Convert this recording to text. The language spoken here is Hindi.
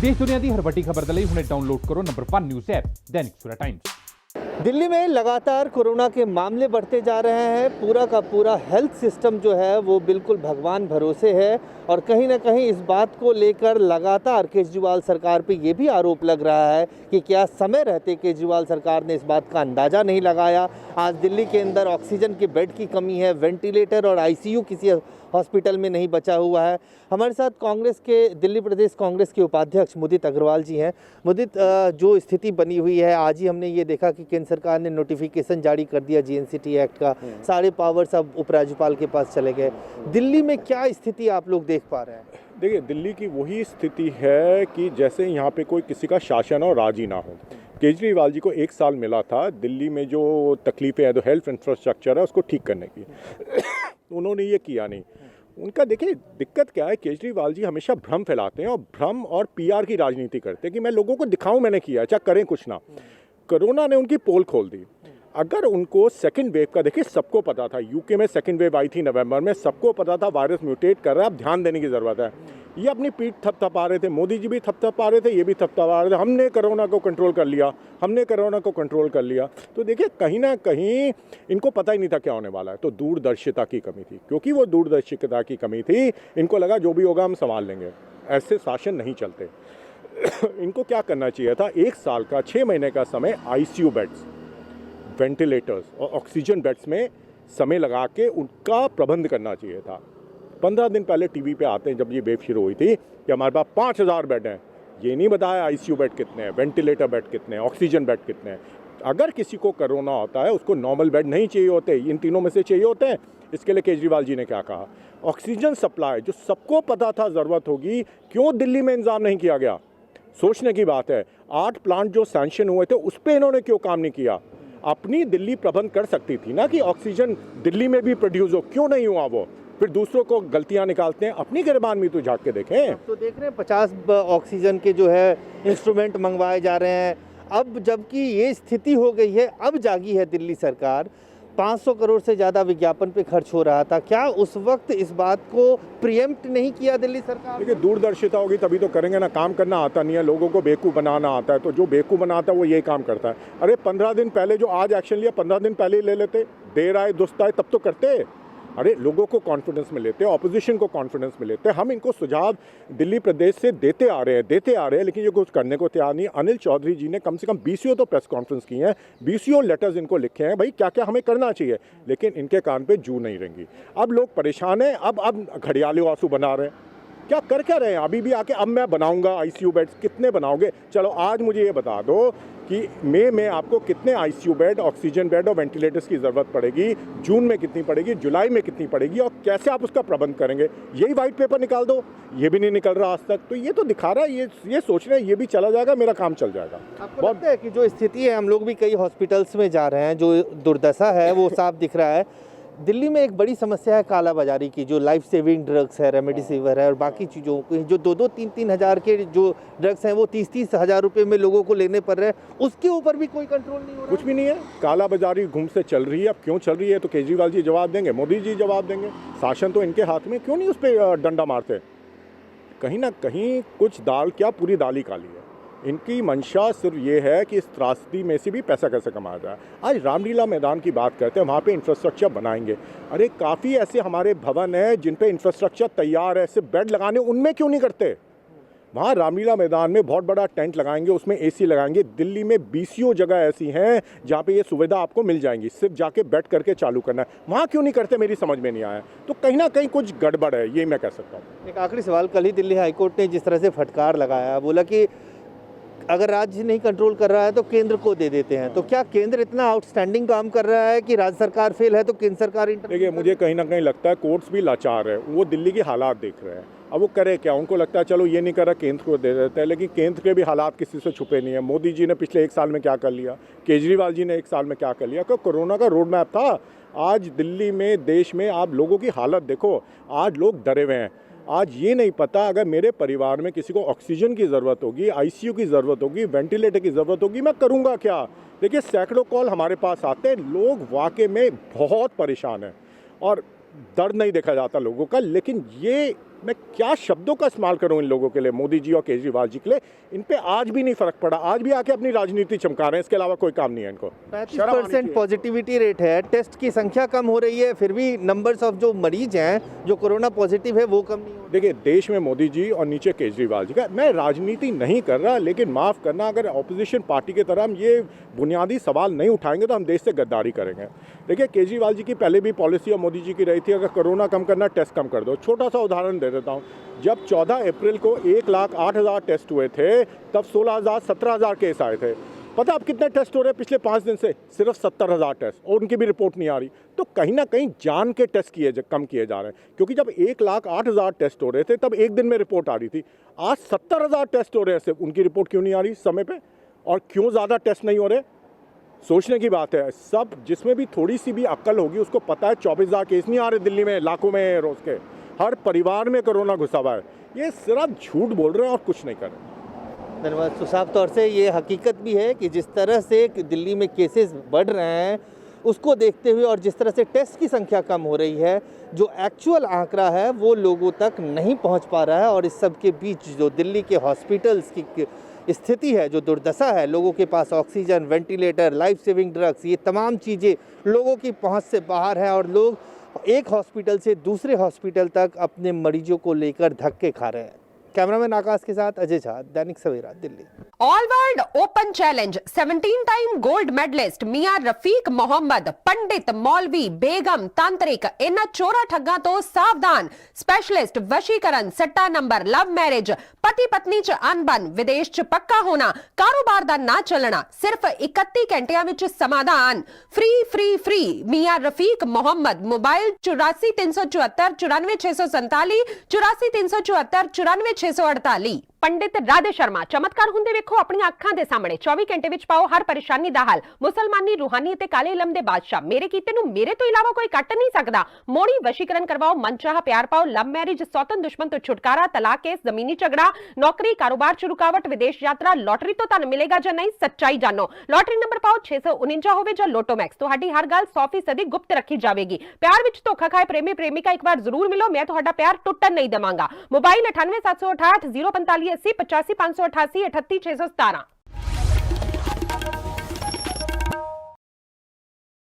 देश दुनिया की हर वड्डी खबर दे हुणे डाउनलोड करो number 1 news app Dainik Savera times. Delhi में लगातार कोरोना के मामले बढ़ते जा रहे हैं। पूरा का पूरा हेल्थ सिस्टम जो है वो बिल्कुल भगवान भरोसे है और कहीं ना कहीं इस बात को लेकर लगातार केजरीवाल सरकार पे ये भी आरोप लग रहा है कि क्या समय रहते केजरीवाल सरकार ने इस बात का अंदाज़ा नहीं लगाया। आज दिल्ली के अंदर ऑक्सीजन के बेड की कमी है, वेंटिलेटर और आईसीयू किसी हॉस्पिटल में नहीं बचा हुआ है। हमारे साथ कांग्रेस के दिल्ली प्रदेश कांग्रेस के उपाध्यक्ष मुदित अग्रवाल जी हैं। मुदित, जो स्थिति बनी हुई है, आज ही हमने ये देखा कि केंद्र सरकार ने नोटिफिकेशन जारी कर दिया जीएनसीटी एक्ट का, सारे पावर्स अब उपराज्यपाल के पास चले गए। दिल्ली में क्या स्थिति आप लोग देख पा रहे हैं? देखिए, दिल्ली की वही स्थिति है कि जैसे यहाँ पे कोई किसी का शासन और राज ही ना हो। केजरीवाल जी को 1 साल मिला था दिल्ली में जो तकलीफें हैं, जो हेल्थ इंफ्रास्ट्रक्चर है उसको ठीक करने की। उन्होंने ये किया नहीं। उनका देखिए दिक्कत क्या है, केजरीवाल जी हमेशा भ्रम फैलाते हैं और भ्रम और पीआर की राजनीति करते हैं कि मैं लोगों को दिखाऊं मैंने किया, चाहे करें कुछ ना। कोरोना ने उनकी पोल खोल दी। अगर उनको सेकंड वेव का, देखिए सबको पता था, यूके में सेकंड वेव आई थी नवंबर में, सबको पता था वायरस म्यूटेट कर रहा है, अब ध्यान देने की ज़रूरत है। ये अपनी पीठ थपथपा रहे थे, मोदी जी भी थपथपा रहे थे, ये भी थपथपा रहे थे, हमने कोरोना को कंट्रोल कर लिया, हमने कोरोना को कंट्रोल कर लिया। तो देखिए कहीं ना कहीं इनको पता ही नहीं था क्या होने वाला है। तो दूरदर्शिता की कमी थी, क्योंकि वो दूरदर्शिता की कमी थी, इनको लगा जो भी होगा हम संभाल लेंगे। ऐसे शासन नहीं चलते। इनको क्या करना चाहिए था, 1 साल का 6 महीने का समय आईसीयू बेड्स, वेंटिलेटर्स और ऑक्सीजन बेड्स में समय लगा के उनका प्रबंध करना चाहिए था। 15 दिन पहले टीवी पे आते हैं जब ये वेव शुरू हुई थी कि हमारे पास 5000 बेड हैं, ये नहीं बताया आईसीयू बेड कितने हैं, वेंटिलेटर बेड कितने हैं, ऑक्सीजन बेड कितने हैं। अगर किसी को कोरोना होता है उसको नॉर्मल बेड नहीं चाहिए होते, इन तीनों में से चाहिए होते हैं। इसके लिए केजरीवाल जी ने क्या कहा, ऑक्सीजन सप्लाई जो सबको पता था ज़रूरत होगी, क्यों दिल्ली में इंतजाम नहीं किया गया? सोचने की बात है। 8 प्लांट जो सैंक्शन हुए थे उस पर इन्होंने क्यों काम नहीं किया? अपनी दिल्ली प्रबंध कर सकती थी ना कि ऑक्सीजन दिल्ली में भी प्रोड्यूस हो, क्यों नहीं हुआ वो? फिर दूसरों को गलतियां निकालते हैं, अपनी गिरबान में तो झाँक के देखें। तो देख रहे हैं 50 ऑक्सीजन के जो है इंस्ट्रूमेंट मंगवाए जा रहे हैं। अब जबकि ये स्थिति हो गई है, अब जागी है दिल्ली सरकार। 500 करोड़ से ज़्यादा विज्ञापन पे खर्च हो रहा था, क्या उस वक्त इस बात को प्रिएम्प्ट नहीं किया दिल्ली सरकार? देखिए दूरदर्शिता होगी तभी तो करेंगे ना। काम करना आता नहीं है, लोगों को बेवकूफ़ बनाना आता है, तो जो बेवकूफ़ बनाता है वो यही काम करता है। अरे 15 दिन पहले जो आज एक्शन लिया, 15 दिन पहले ही ले लेते। देर आए दुरुस्त आए तब तो करते। अरे लोगों को कॉन्फिडेंस में लेते, ऑपोजिशन को कॉन्फिडेंस में लेते। हम इनको सुझाव दिल्ली प्रदेश से देते आ रहे हैं, लेकिन ये कुछ करने को तैयार नहीं। अनिल चौधरी जी ने कम से कम 20 तो प्रेस कॉन्फ्रेंस की हैं, 20 लेटर्स इनको लिखे हैं, भाई क्या क्या हमें करना चाहिए, लेकिन इनके कान पे जू नहीं रहेंगी। अब लोग परेशान हैं, अब घड़ियाली आंसू बना रहे हैं। क्या रहे हैं अभी भी आके, अब मैं बनाऊंगा आईसीयू बेड्स। कितने बनाओगे? चलो आज मुझे ये बता दो कि मई में आपको कितने आईसीयू बेड, ऑक्सीजन बेड और वेंटिलेटर्स की ज़रूरत पड़ेगी, जून में कितनी पड़ेगी, जुलाई में कितनी पड़ेगी, और कैसे आप उसका प्रबंध करेंगे? यही वाइट पेपर निकाल दो। ये भी नहीं निकल रहा आज तक। तो ये तो दिखा रहा है, ये सोच रहे हैं ये भी चला जाएगा, मेरा काम चल जाएगा। आपको लगता है कि जो स्थिति है, हम लोग भी कई हॉस्पिटल्स में जा रहे हैं, जो दुर्दशा है वो साफ दिख रहा है। दिल्ली में एक बड़ी समस्या है कालाबाजारी की, जो लाइफ सेविंग ड्रग्स है, रेमडेसिविर है और बाकी चीज़ों की, जो 2-2, 3-3 हज़ार के जो ड्रग्स हैं वो 30-30 हज़ार रुपये में लोगों को लेने पड़ रहे हैं। उसके ऊपर भी कोई कंट्रोल नहीं हो रहा। कुछ भी नहीं है। कालाबाजारी घूम से चल रही है। अब क्यों चल रही है तो केजरीवाल जी जवाब देंगे, मोदी जी जवाब देंगे। शासन तो इनके हाथ में, क्यों नहीं उस पर डंडा मारते? कहीं ना कहीं कुछ दाल क्या, पूरी दाल ही काली है। इनकी मंशा सिर्फ ये है कि इस त्रासदी में से भी पैसा कैसे कमाया जाए। आज रामलीला मैदान की बात करते हैं, वहाँ पे इंफ्रास्ट्रक्चर बनाएंगे। अरे काफ़ी ऐसे हमारे भवन हैं जिन पे इंफ्रास्ट्रक्चर तैयार है, सिर्फ बेड लगाने, उनमें क्यों नहीं करते? वहाँ रामलीला मैदान में बहुत बड़ा टेंट लगाएंगे, उसमें एसी लगाएंगे। दिल्ली में 20 जगह ऐसी हैं जहाँ पे ये सुविधा आपको मिल जाएंगी, सिर्फ जाके बैठ करके चालू करना है। वहाँ क्यों नहीं करते, मेरी समझ में नहीं आया। तो कहीं ना कहीं कुछ गड़बड़ है, ये मैं कह सकता हूँ। एक आखिरी सवाल, कल ही दिल्ली हाईकोर्ट ने जिस तरह से फटकार लगाया, बोला कि अगर राज्य नहीं कंट्रोल कर रहा है तो केंद्र को दे देते हैं। तो क्या केंद्र इतना आउटस्टैंडिंग काम कर रहा है कि राज्य सरकार फेल है तो केंद्र सरकार? देखिए मुझे कहीं ना कहीं लगता है कोर्ट्स भी लाचार है, वो दिल्ली के हालात देख रहे हैं। अब वो करे क्या? उनको लगता है चलो ये नहीं कर रहा, केंद्र को दे देते हैं, लेकिन केंद्र के भी हालात किसी से छुपे नहीं है। मोदी जी ने पिछले 1 साल में क्या कर लिया, केजरीवाल जी ने 1 साल में क्या कर लिया? क्योंकि कोरोना का रोड मैप था। आज दिल्ली में, देश में आप लोगों की हालत देखो, आज लोग डरे हुए हैं। आज ये नहीं पता अगर मेरे परिवार में किसी को ऑक्सीजन की ज़रूरत होगी, आईसीयू की ज़रूरत होगी, वेंटिलेटर की ज़रूरत होगी, मैं करूँगा क्या? देखिए सैकड़ों कॉल हमारे पास आते हैं, लोग वाकई में बहुत परेशान हैं और दर्द नहीं देखा जाता लोगों का। लेकिन ये मैं क्या शब्दों का इस्तेमाल करूं इन लोगों के लिए, मोदी जी और केजरीवाल जी के लिए। इन पे आज भी नहीं फर्क पड़ा, आज भी आके अपनी राजनीति चमका रहे हैं, इसके अलावा कोई काम नहीं है इनको। 35% पॉजिटिविटी रेट है, टेस्ट की संख्या कम हो रही है, फिर भी नंबर्स ऑफ जो मरीज हैं जो कोरोना पॉजिटिव है वो कम नहीं हो रही। देखिए, देश में मोदी जी और नीचे केजरीवाल जी का, मैं राजनीति नहीं कर रहा, लेकिन माफ़ करना, अगर ऑपोजिशन पार्टी की तरह हम ये बुनियादी सवाल नहीं उठाएंगे तो हम देश से गद्दारी करेंगे। देखिए, केजरीवाल जी की पहले भी पॉलिसी और मोदी जी की रही थी, अगर कोरोना कम करना टेस्ट कम कर दो। छोटा सा उदाहरण दे देता हूँ, जब 14 अप्रैल को 1,08,000 टेस्ट हुए थे, तब 16,000 17,000 केस आए थे। पता आप कितने टेस्ट हो रहे हैं पिछले 5 दिन से? सिर्फ 70,000 टेस्ट, और उनकी भी रिपोर्ट नहीं आ रही। तो कहीं ना कहीं जान के टेस्ट कम किए जा रहे हैं, क्योंकि जब 1,08,000 टेस्ट हो रहे थे तब एक दिन में रिपोर्ट आ रही थी। आज 70,000 टेस्ट हो रहे हैं, सिर्फ उनकी रिपोर्ट क्यों नहीं आ रही समय पे? और क्यों ज़्यादा टेस्ट नहीं हो रहे? सोचने की बात है। सब जिसमें भी थोड़ी सी भी अक्ल होगी उसको पता है 24,000 केस नहीं आ रहे दिल्ली में, लाखों में रोज़ के। हर परिवार में कोरोना घुसा हुआ है। ये सिर्फ झूठ बोल रहे हैं और कुछ नहीं कर रहे। धन्यवाद। तो साफ तौर से ये हकीकत भी है कि जिस तरह से दिल्ली में केसेस बढ़ रहे हैं उसको देखते हुए, और जिस तरह से टेस्ट की संख्या कम हो रही है, जो एक्चुअल आंकड़ा है वो लोगों तक नहीं पहुंच पा रहा है। और इस सब के बीच जो दिल्ली के हॉस्पिटल्स की स्थिति है, जो दुर्दशा है, लोगों के पास oxygen, ventilator, life saving drugs, ये तमाम चीज़ें लोगों की पहुंच से बाहर है, और लोग एक हॉस्पिटल से दूसरे हॉस्पिटल तक अपने मरीजों को लेकर धक्के खा रहे हैं। कैमरामैन आकाश के साथ Ajay Jha, Dainik Savera, Delhi. All world open challenge 17 time gold medalist मियां रफीक मोहम्मद, पंडित, मौलवी, बेगम, तांत्रिक, इन चोरा ठग्गा तो सावधान। स्पेशलिस्ट वशीकरण, सट्टा नंबर, लव मैरिज, पति पत्नी च अनबन, विदेश च पक्का होना, कारोबार दा ना चलना, सिर्फ 31 घंटिया विच समाधान। फ्री फ्री फ्री मियां रफीक मोहम्मद। मोबाइल 84 374 94 647, 84 374 94 648। पंडित राधे शर्मा, चमत्कार ਹੁੰਦੇ ਵੇਖੋ ਆਪਣੀਆਂ ਅੱਖਾਂ ਦੇ ਸਾਹਮਣੇ। 24 ਘੰਟੇ ਵਿੱਚ ਪਾਓ ਹਰ ਪਰੇਸ਼ਾਨੀ ਦਾ ਹੱਲ। ਮੁਸਲਮਾਨੀ, ਰੂਹਾਨੀ ਤੇ ਕਾਲੇ ਇਲਮ ਦੇ ਬਾਦਸ਼ਾਹ, ਮੇਰੇ ਕੀਤੇ ਨੂੰ ਮੇਰੇ ਤੋਂ ਇਲਾਵਾ ਕੋਈ ਕੱਟ ਨਹੀਂ ਸਕਦਾ। ਮੋੜੀ ਵਸ਼ੀਕਰਨ ਕਰਵਾਓ, ਮਨਚਾਹਾ ਪਿਆਰ ਪਾਓ, ਲਵ ਮੈਰਿਜ, ਸੌਤਨ ਦੁਸ਼ਮਨ ਤੋਂ ਛੁਟਕਾਰਾ, ਤਲਾਕ ਕੇਸ, ਜ਼ਮੀਨੀ ਝਗੜਾ, ਨੌਕਰੀ, ਕਾਰੋਬਾਰ ਚ ਰੁਕਾਵਟ, ਵਿਦੇਸ਼ ਯਾਤਰਾ, ਲੋਟਰੀ ਤੋਂ ਤੁਹਾਨੂੰ ਮਿਲੇਗਾ ਜਾਂ ਨਹੀਂ, ਸੱਚਾਈ ਜਾਣੋ। ਲੋਟਰੀ ਨੰਬਰ ਪਾਓ 649 ਹੋਵੇ ਜਾਂ ਲੋਟੋ ਮੈਕਸ, ਤੁਹਾਡੀ ਹਰ ਗੱਲ 100% ਗੁਪਤ ਰੱਖੀ ਜਾਵੇਗੀ। ਪਿਆਰ ਵਿੱਚ ਧੋਖਾ ਖਾਏ ਪ੍ਰੇਮੀ ਪ੍ਰੇਮਿਕਾ ਇੱਕ ਵਾਰ ਜ਼ਰੂਰ ਮਿਲੋ, ਮੈਂ ਤੁਹਾਡਾ ਪਿਆਰ ਟੁੱਟਣ ਨਹੀਂ ਦੇਵਾਂਗਾ। मोबाइल 98 768 045 80 85 588 38 617।